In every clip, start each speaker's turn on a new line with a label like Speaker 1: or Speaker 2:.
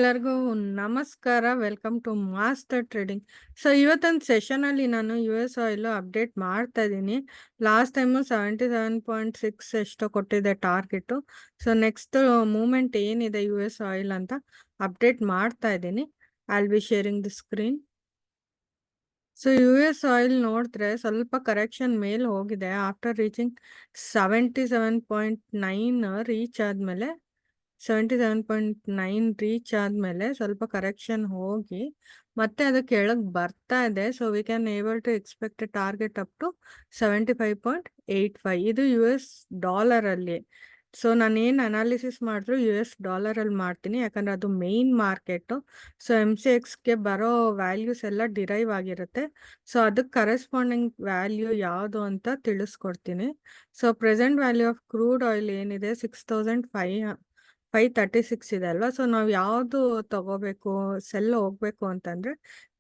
Speaker 1: ಎಲ್ಲರಿಗೂ ನಮಸ್ಕಾರ. Welcome to master trading. So ಇವತ್ತೊಂದು ಸೆಷನಲ್ಲಿ ನಾನು ಯು ಎಸ್ ಆಯಿಲ್ ಅಪ್ಡೇಟ್ ಮಾಡ್ತಾ ಇದ್ದೀನಿ. ಲಾಸ್ಟ್ ಟೈಮು 77.6 ಎಷ್ಟೋ ಕೊಟ್ಟಿದೆ ಟಾರ್ಗೆಟು. ಸೊ ನೆಕ್ಸ್ಟ್ ಮೂಮೆಂಟ್ ಏನಿದೆ ಯು ಎಸ್ ಆಯಿಲ್ ಅಂತ ಅಪ್ಡೇಟ್ ಮಾಡ್ತಾ ಇದ್ದೀನಿ. I will be sharing the screen. So U S oil ನೋಡಿದ್ರೆ ಸ್ವಲ್ಪ ಕರೆಕ್ಷನ್ ಮೇಲೆ ಹೋಗಿದೆ. ಆಫ್ಟರ್ ರೀಚಿಂಗ್ 77.9 ರೀಚ್ ಆದಮೇಲೆ 77.9 ರೀಚ್ ಆದಮೇಲೆ ಸ್ವಲ್ಪ ಕರೆಕ್ಷನ್ ಹೋಗಿ ಮತ್ತೆ ಅದು ಕೆಳಗೆ ಬರ್ತಾ ಇದೆ. So we can able to expect target up to 75.85. ಇದು ಯು ಎಸ್ ಡಾಲರಲ್ಲಿ. ಸೊ ನಾನೇನು ಅನಾಲಿಸಿಸ್ ಮಾಡಿದ್ರು ಯು ಎಸ್ ಡಾಲರಲ್ಲಿ ಮಾಡ್ತೀನಿ, ಯಾಕಂದರೆ ಅದು ಮೇನ್ ಮಾರ್ಕೆಟು. ಸೊ MCXಗೆ ಬರೋ ವ್ಯಾಲ್ಯೂಸ್ ಎಲ್ಲ ಡಿರೈವ್ ಆಗಿರುತ್ತೆ. ಸೊ ಅದಕ್ಕೆ ಕರೆಸ್ಪಾಂಡಿಂಗ್ ವ್ಯಾಲ್ಯೂ ಯಾವುದು ಅಂತ ತಿಳಿಸ್ಕೊಡ್ತೀನಿ. So present value of crude oil ಏನಿದೆ 6,536 ಇದೆ ಅಲ್ವಾ. ಸೊ ನಾವು ಯಾವುದು ತಗೋಬೇಕು, ಸೆಲ್ ಹೋಗಬೇಕು ಅಂತಂದರೆ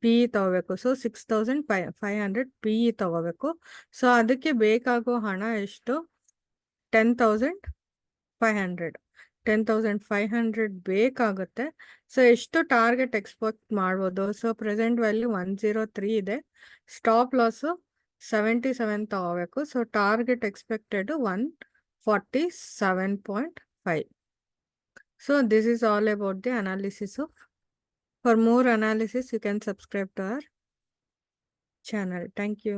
Speaker 1: ಪಿ ಇ ತಗೋಬೇಕು. ಸೊ 6,500 ಪಿ ಇ ತಗೋಬೇಕು. ಸೊ ಅದಕ್ಕೆ ಬೇಕಾಗೋ ಹಣ ಎಷ್ಟು? 10,500 10,500 ಬೇಕಾಗುತ್ತೆ. ಸೊ ಎಷ್ಟು ಟಾರ್ಗೆಟ್ ಎಕ್ಸ್ಪೆಕ್ಟ್ ಮಾಡ್ಬೋದು? ಸೊ ಪ್ರೆಸೆಂಟ್ ವ್ಯಾಲ್ಯೂ 103 ಇದೆ. ಸ್ಟಾಪ್ ಲಾಸು 77 ತಗೋಬೇಕು. So target expected 147.5. So this is all about the analysis of. For more analysis, you can subscribe to our channel. Thank you.